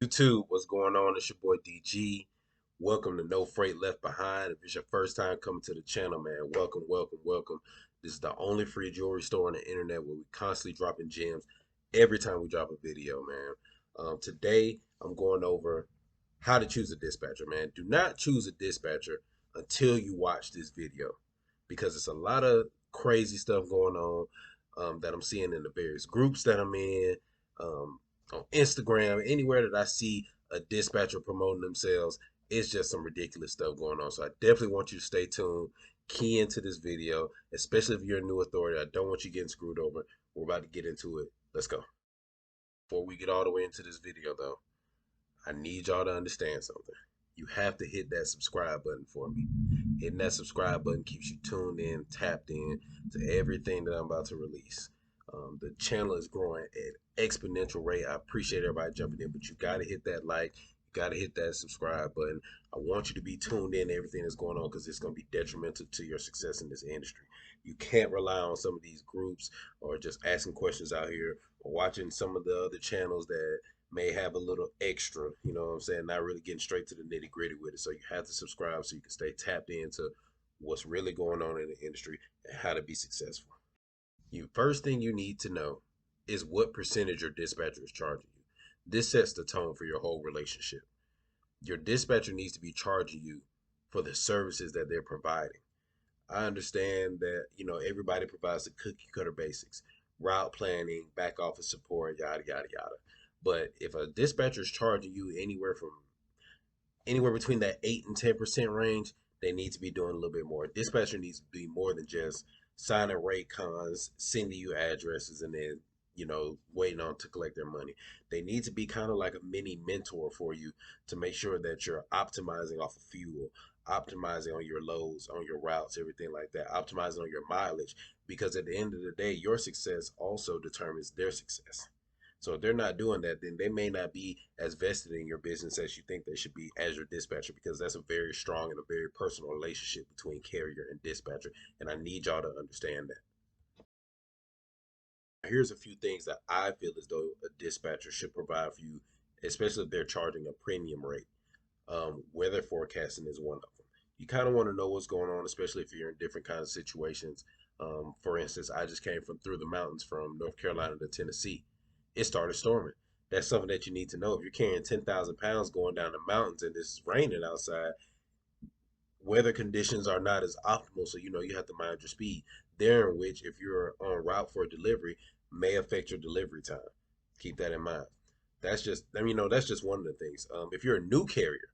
YouTube, what's going on? It's your boy DG. Welcome to No Freight Left Behind. If it's your first time coming to the channel, man, welcome, welcome, welcome. This is the only free jewelry store on the internet where we constantly dropping gems every time we drop a video, man. Today, I'm going over how to choose a dispatcher, man. Do not choose a dispatcher until you watch this video because it's a lot of crazy stuff going on that I'm seeing in the various groups that I'm in. Um, on Instagram, anywhere that I see a dispatcher promoting themselves, it's just some ridiculous stuff going on. So I definitely want you to stay tuned, key into this video, especially if you're a new authority. I don't want you getting screwed over. We're about to get into it. Let's go. Before we get all the way into this video, though, I need y'all to understand something. You have to hit that subscribe button for me. Hitting that subscribe button keeps you tuned in, tapped in to everything that I'm about to release. The channel is growing at exponential rate. I appreciate everybody jumping in, but you got to hit that like, you got to hit that subscribe button. I want you to be tuned in to everything that's going on because it's going to be detrimental to your success in this industry. You can't rely on some of these groups or just asking questions out here or watching some of the other channels that may have a little extra, you know what I'm saying? Not really getting straight to the nitty gritty with it. So you have to subscribe so you can stay tapped into what's really going on in the industry and how to be successful. You first thing you need to know is what percentage your dispatcher is charging you. This sets the tone for your whole relationship. Your dispatcher needs to be charging you for the services that they're providing. I understand that, everybody provides the cookie cutter basics, route planning, back office support, yada yada yada. But if a dispatcher is charging you anywhere between that 8 and 10% range, they need to be doing a little bit more. Dispatcher needs to be more than just signing rate cons, sending you addresses, and then waiting on to collect their money. They need to be kind of like a mini mentor for you to make sure that you're optimizing off of fuel, optimizing on your loads, on your routes, everything like that, optimizing on your mileage. Because at the end of the day, your success also determines their success. So if they're not doing that, then they may not be as vested in your business as you think they should be as your dispatcher, because that's a very strong and a very personal relationship between carrier and dispatcher. And I need y'all to understand that. Here's a few things that I feel as though a dispatcher should provide for you, especially if they're charging a premium rate. Weather forecasting is one of them. You kind of want to know what's going on, especially if you're in different kinds of situations. For instance, I just came from through the mountains from North Carolina to Tennessee. It started storming. That's something that you need to know. If you're carrying 10,000 pounds going down the mountains and it's raining outside, weather conditions are not as optimal. So, you have to mind your speed. There, in which, if you're on route for a delivery, may affect your delivery time. Keep that in mind. That's just one of the things. If you're a new carrier,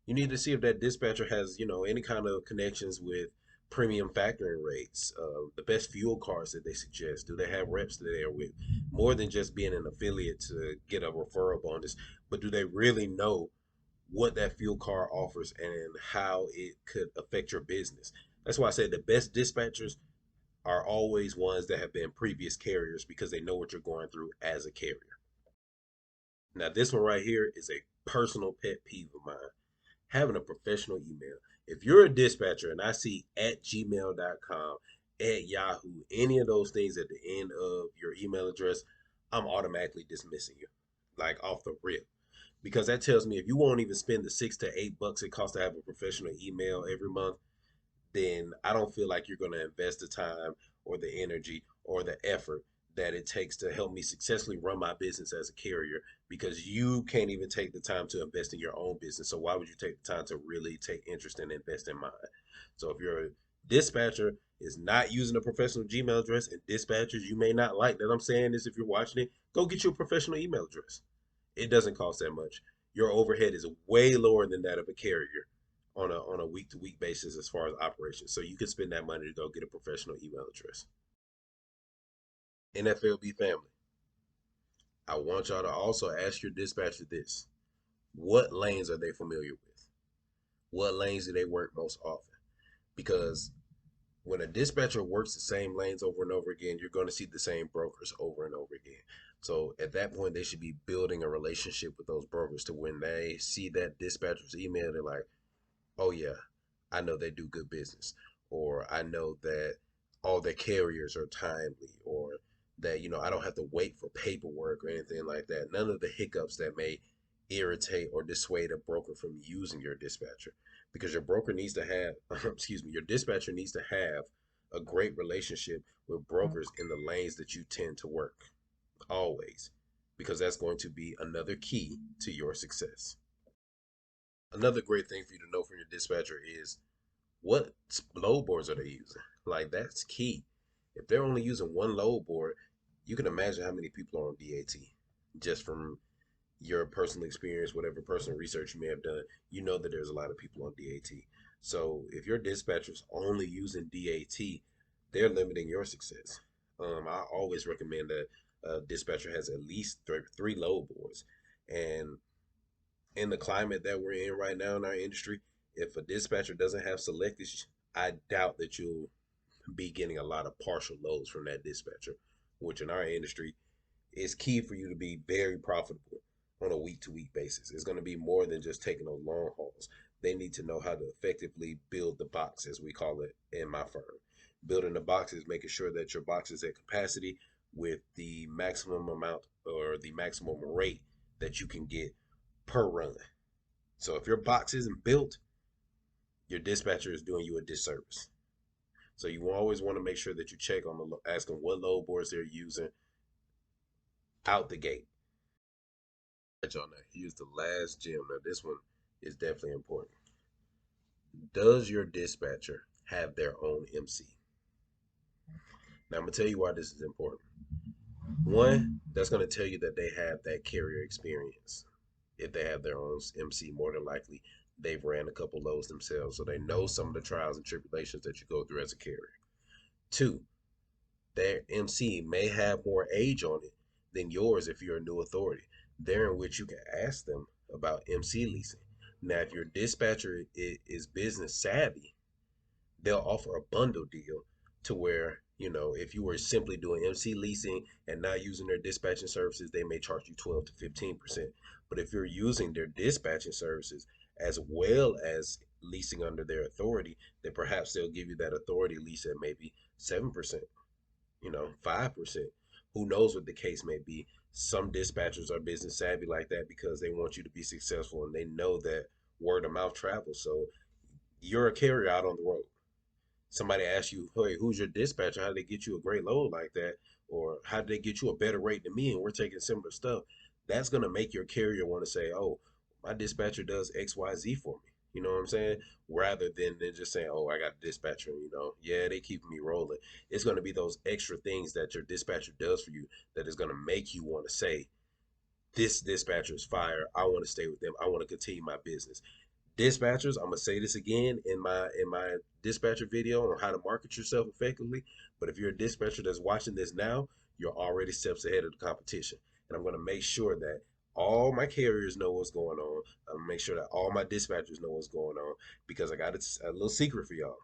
you need to see if that dispatcher has, any kind of connections with premium factoring rates, the best fuel cards that they suggest. Do they have reps that they are with? More than just being an affiliate to get a referral bonus, but do they really know what that fuel card offers and how it could affect your business? That's why I said the best dispatchers are always ones that have been previous carriers because they know what you're going through as a carrier. Now, this one right here is a personal pet peeve of mine, having a professional email. If you're a dispatcher and I see at gmail.com, at Yahoo, any of those things at the end of your email address, I'm automatically dismissing you, like off the rip. Because that tells me if you won't even spend the $6 to $8 it costs to have a professional email every month, then I don't feel like you're going to invest the time or the energy or the effort that it takes to help me successfully run my business as a carrier, because you can't even take the time to invest in your own business. So why would you take the time to really take interest and invest in mine? So if your dispatcher is not using a professional Gmail address, and dispatchers, you may not like that I'm saying this if you're watching it, go get you a professional email address. It doesn't cost that much. Your overhead is way lower than that of a carrier on a week to week basis as far as operations. So you can spend that money to go get a professional email address. NFLB family, I want y'all to also ask your dispatcher this: what lanes are they familiar with? What lanes do they work most often? Because when a dispatcher works the same lanes over and over again, you're going to see the same brokers over and over again. So at that point, they should be building a relationship with those brokers to when they see that dispatcher's email, they're like, oh yeah, I know they do good business, or I know that all their carriers are timely, or that I don't have to wait for paperwork or anything like that. None of the hiccups that may irritate or dissuade a broker from using your dispatcher, because your broker needs to have excuse me, your dispatcher needs to have a great relationship with brokers in the lanes that you tend to work, always, because that's going to be another key to your success. Another great thing for you to know from your dispatcher is what load boards are they using. Like, that's key. If they're only using one load board, you can imagine how many people are on DAT. Just from your personal experience, whatever personal research you may have done, you know that there's a lot of people on DAT. So if your dispatcher's only using DAT, they're limiting your success. I always recommend that a dispatcher has at least three load boards. And in the climate that we're in right now in our industry, if a dispatcher doesn't have selectors, I doubt that you'll be getting a lot of partial loads from that dispatcher, which in our industry is key for you to be very profitable on a week to week basis. It's going to be more than just taking those long hauls. They need to know how to effectively build the box, as we call it in my firm. Building the box is making sure that your box is at capacity with the maximum amount or the maximum rate that you can get per run. So if your box isn't built, your dispatcher is doing you a disservice. So you always want to make sure that you check on ask them what load boards they're using out the gate. Y'all know, here's the last gem. Now this one is definitely important. Does your dispatcher have their own MC? Now I'm gonna tell you why this is important. One, that's gonna tell you that they have that carrier experience. If they have their own MC, more than likely they've ran a couple loads themselves, so they know some of the trials and tribulations that you go through as a carrier. Two, their MC may have more age on it than yours if you're a new authority, there in which you can ask them about MC leasing. Now, if your dispatcher is business savvy, they'll offer a bundle deal to where, if you were simply doing MC leasing and not using their dispatching services, they may charge you 12 to 15%. But if you're using their dispatching services as well as leasing under their authority, then perhaps they'll give you that authority lease at maybe 7%, 5%. Who knows what the case may be? Some dispatchers are business savvy like that because they want you to be successful and they know that word of mouth travels. So you're a carrier out on the road. Somebody asks you, hey, who's your dispatcher? How did they get you a great load like that? Or how did they get you a better rate than me and we're taking similar stuff? That's going to make your carrier want to say, oh, my dispatcher does XYZ for me. You know what I'm saying? Rather than just saying, oh, I got a dispatcher, yeah, they keep me rolling. It's going to be those extra things that your dispatcher does for you that is going to make you want to say, this dispatcher is fire. I want to stay with them. I want to continue my business. Dispatchers, I'm gonna say this again in my dispatcher video on how to market yourself effectively. But if you're a dispatcher that's watching this now, you're already steps ahead of the competition. And I'm gonna make sure that all my carriers know what's going on. I'm gonna make sure that all my dispatchers know what's going on, because I got a little secret for y'all.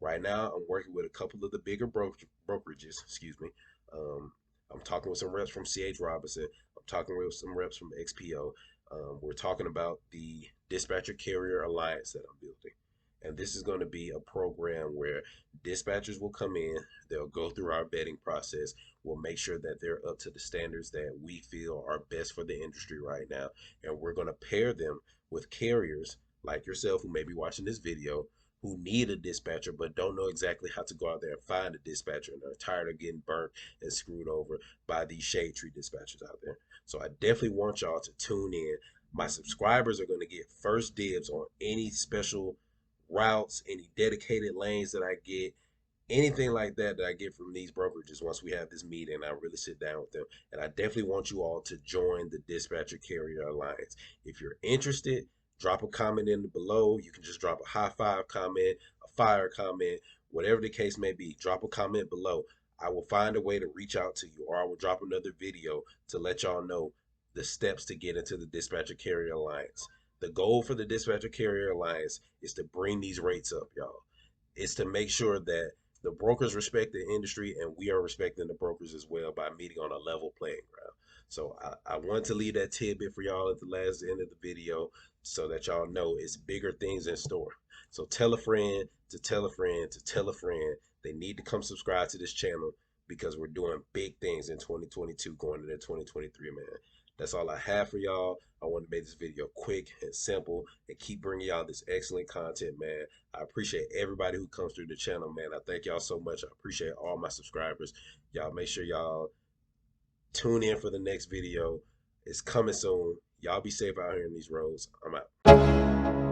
Right now, I'm working with a couple of the bigger brokerages. Excuse me. Um, I'm talking with some reps from CH Robinson. I'm talking with some reps from XPO. We're talking about the Dispatcher Carrier Alliance that I'm building. And this is going to be a program where dispatchers will come in, they'll go through our vetting process, we'll make sure that they're up to the standards that we feel are best for the industry right now. And we're going to pair them with carriers like yourself who may be watching this video, who need a dispatcher but don't know exactly how to go out there and find a dispatcher and are tired of getting burnt and screwed over by these shade tree dispatchers out there. So I definitely want y'all to tune in. My subscribers are going to get first dibs on any special routes, any dedicated lanes that I get, anything like that that I get from these brokerages. Once we have this meeting, I really sit down with them. And I definitely want you all to join the Dispatcher Carrier Alliance. If you're interested, drop a comment in below. You can just drop a high five comment, a fire comment, whatever the case may be. Drop a comment below. I will find a way to reach out to you, or I will drop another video to let y'all know the steps to get into the Dispatcher Carrier Alliance. The goal for the Dispatcher Carrier Alliance is to bring these rates up, y'all. It's to make sure that the brokers respect the industry and we are respecting the brokers as well by meeting on a level playing ground. So I want to leave that tidbit for y'all at the last end of the video so that y'all know it's bigger things in store. So tell a friend to tell a friend to tell a friend. They need to come subscribe to this channel. because we're doing big things in 2022 going into 2023, man. That's all I have for y'all. I want to make this video quick and simple and keep bringing y'all this excellent content, man. I appreciate everybody who comes through the channel, man. I thank y'all so much. I appreciate all my subscribers. Y'all make sure y'all tune in for the next video. It's coming soon. Y'all be safe out here in these roads. I'm out.